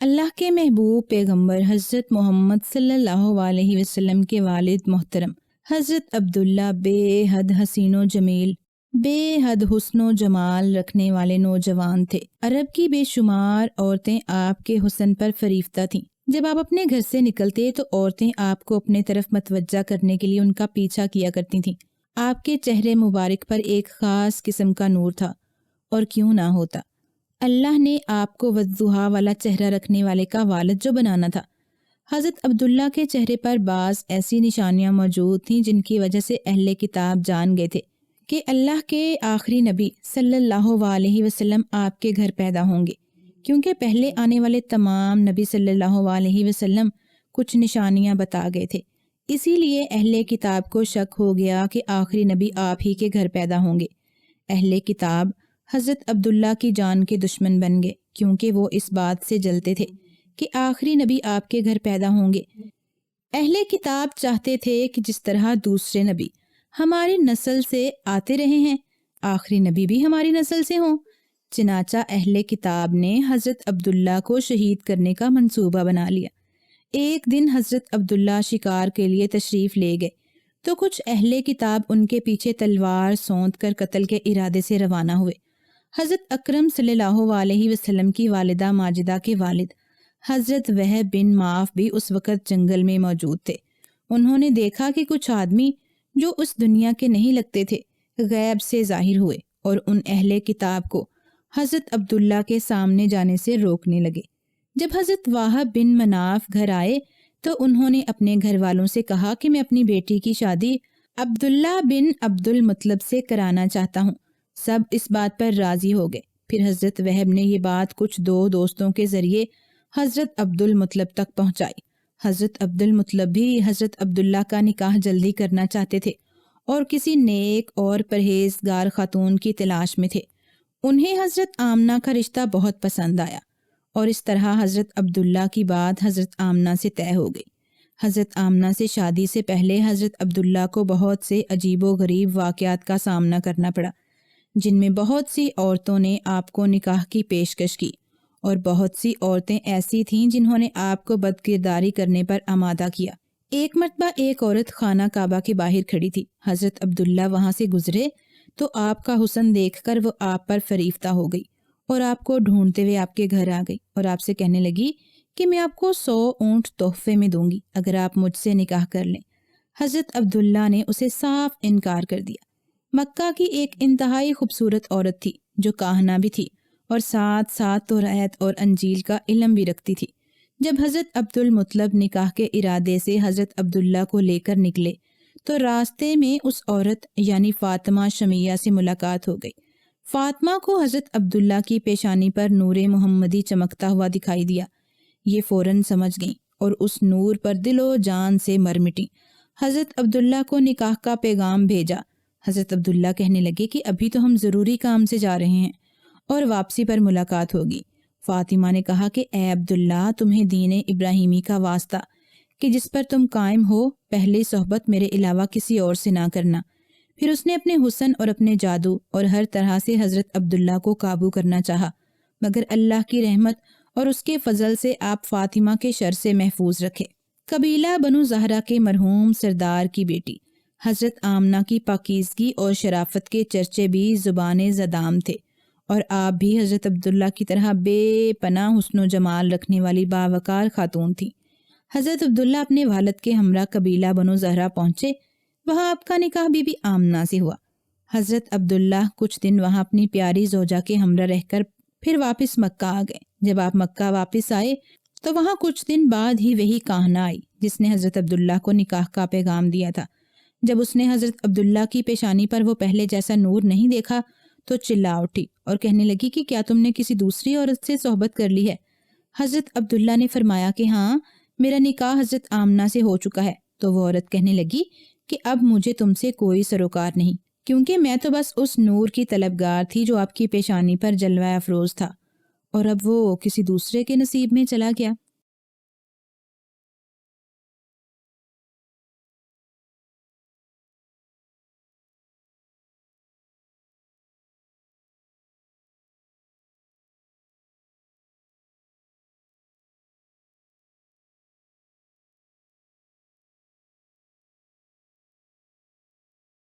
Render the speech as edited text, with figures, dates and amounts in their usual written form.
اللہ کے محبوب پیغمبر حضرت محمد صلی اللہ علیہ وسلم کے والد محترم حضرت عبداللہ بے حد حسین و جمیل، بے حد حسن و جمال رکھنے والے نوجوان تھے۔ عرب کی بے شمار عورتیں آپ کے حسن پر فریفتہ تھیں۔ جب آپ اپنے گھر سے نکلتے تو عورتیں آپ کو اپنے طرف متوجہ کرنے کے لیے ان کا پیچھا کیا کرتی تھیں۔ آپ کے چہرے مبارک پر ایک خاص قسم کا نور تھا، اور کیوں نہ ہوتا، اللہ نے آپ کو وضحا والا چہرہ رکھنے والے کا والد جو بنانا تھا۔ حضرت عبداللہ کے چہرے پر بعض ایسی نشانیاں موجود تھیں جن کی وجہ سے اہل کتاب جان گئے تھے کہ اللہ کے آخری نبی صلی اللہ علیہ وسلم آپ کے گھر پیدا ہوں گے، کیونکہ پہلے آنے والے تمام نبی صلی اللہ علیہ وسلم کچھ نشانیاں بتا گئے تھے۔ اسی لیے اہل کتاب کو شک ہو گیا کہ آخری نبی آپ ہی کے گھر پیدا ہوں گے۔ اہل کتاب حضرت عبداللہ کی جان کے دشمن بن گئے، کیونکہ وہ اس بات سے جلتے تھے کہ آخری نبی آپ کے گھر پیدا ہوں گے۔ اہل کتاب چاہتے تھے کہ جس طرح دوسرے نبی ہماری نسل سے آتے رہے ہیں، آخری نبی بھی ہماری نسل سے ہوں۔ چنانچہ اہل کتاب نے حضرت عبداللہ کو شہید کرنے کا منصوبہ بنا لیا۔ ایک دن حضرت عبداللہ شکار کے لیے تشریف لے گئے تو کچھ اہل کتاب ان کے پیچھے تلوار سونت کر قتل کے ارادے سے روانہ ہوئے۔ حضرت اکرم صلی اللہ علیہ وسلم کی والدہ ماجدہ کے والد حضرت وہب بن معاف بھی اس وقت جنگل میں موجود تھے۔ انہوں نے دیکھا کہ کچھ آدمی جو اس دنیا کے نہیں لگتے تھے غیب سے ظاہر ہوئے اور ان اہل کتاب کو حضرت عبداللہ کے سامنے جانے سے روکنے لگے۔ جب حضرت وہب بن مناف گھر آئے تو انہوں نے اپنے گھر والوں سے کہا کہ میں اپنی بیٹی کی شادی عبداللہ بن عبد المطلب سے کرانا چاہتا ہوں۔ سب اس بات پر راضی ہو گئے۔ پھر حضرت وہب نے یہ بات کچھ دو دوستوں کے ذریعے حضرت عبد المطلب تک پہنچائی۔ حضرت عبد المطلب بھی حضرت عبداللہ کا نکاح جلدی کرنا چاہتے تھے اور کسی نیک اور پرہیزگار خاتون کی تلاش میں تھے۔ انہیں حضرت آمنہ کا رشتہ بہت پسند آیا اور اس طرح حضرت عبداللہ کی بات حضرت آمنہ سے طے ہو گئی۔ حضرت آمنہ سے شادی سے پہلے حضرت عبداللہ کو بہت سے عجیب و غریب واقعات کا سامنا کرنا پڑا، جن میں بہت سی عورتوں نے آپ کو نکاح کی پیشکش کی اور بہت سی عورتیں ایسی تھیں جنہوں نے آپ کو بدکرداری کرنے پر آمادہ کیا۔ ایک مرتبہ ایک عورت خانہ کعبہ کے باہر کھڑی تھی۔ حضرت عبداللہ وہاں سے گزرے تو آپ کا حسن دیکھ کر وہ آپ پر فریفتہ ہو گئی اور آپ کو ڈھونڈتے ہوئے آپ کے گھر آ گئی اور آپ سے کہنے لگی کہ میں آپ کو 100 اونٹ تحفے میں دوں گی اگر آپ مجھ سے نکاح کر لیں۔ حضرت عبداللہ نے اسے صاف انکار کر دیا۔ مکہ کی ایک انتہائی خوبصورت عورت تھی جو کاہنہ بھی تھی اور ساتھ ساتھ توریت اور انجیل کا علم بھی رکھتی تھی۔ جب حضرت عبد المطلب نکاح کے ارادے سے حضرت عبداللہ کو لے کر نکلے تو راستے میں اس عورت یعنی فاطمہ شمیہ سے ملاقات ہو گئی۔ فاطمہ کو حضرت عبداللہ کی پیشانی پر نور محمدی چمکتا ہوا دکھائی دیا۔ یہ فوراً سمجھ گئیں اور اس نور پر دل و جان سے مر مٹیں۔ حضرت عبداللہ کو نکاح کا پیغام بھیجا۔ حضرت عبداللہ کہنے لگے کہ ابھی تو ہم ضروری کام سے جا رہے ہیں اور واپسی پر ملاقات ہوگی۔ فاطمہ نے کہا کہ اے عبداللہ، تمہیں دین ابراہیمی کا واسطہ کہ جس پر تم قائم ہو، پہلی صحبت میرے علاوہ کسی اور سے نہ کرنا۔ پھر اس نے اپنے حسن اور اپنے جادو اور ہر طرح سے حضرت عبداللہ کو قابو کرنا چاہا، مگر اللہ کی رحمت اور اس کے فضل سے آپ فاطمہ کے شر سے محفوظ رکھے۔ قبیلہ بنو زہرہ کے مرحوم سردار کی بیٹی حضرت آمنہ کی پاکیزگی اور شرافت کے چرچے بھی زبان زدام تھے، اور آپ بھی حضرت عبداللہ کی طرح بے پناہ حسن و جمال رکھنے والی باوقار خاتون تھی۔ حضرت عبداللہ اپنے والد کے ہمراہ قبیلہ بنو زہرہ پہنچے۔ وہاں آپ کا نکاح بی بی آمنہ سے ہوا۔ حضرت عبداللہ کچھ دن وہاں اپنی پیاری زوجہ کے ہمراہ رہ کر پھر واپس مکہ آ گئے۔ جب آپ مکہ واپس آئے تو وہاں کچھ دن بعد ہی وہی کاہنہ آئی جس نے حضرت عبداللہ کو نکاح کا پیغام دیا تھا۔ جب اس نے حضرت عبداللہ کی پیشانی پر وہ پہلے جیسا نور نہیں دیکھا تو چلا اٹھی اور کہنے لگی کہ کیا تم نے کسی دوسری عورت سے صحبت کر لی ہے؟ حضرت عبداللہ نے فرمایا کہ ہاں، میرا نکاح حضرت آمنہ سے ہو چکا ہے۔ تو وہ عورت کہنے لگی کہ اب مجھے تم سے کوئی سروکار نہیں، کیونکہ میں تو بس اس نور کی طلبگار تھی جو آپ کی پیشانی پر جلوہ افروز تھا، اور اب وہ کسی دوسرے کے نصیب میں چلا گیا۔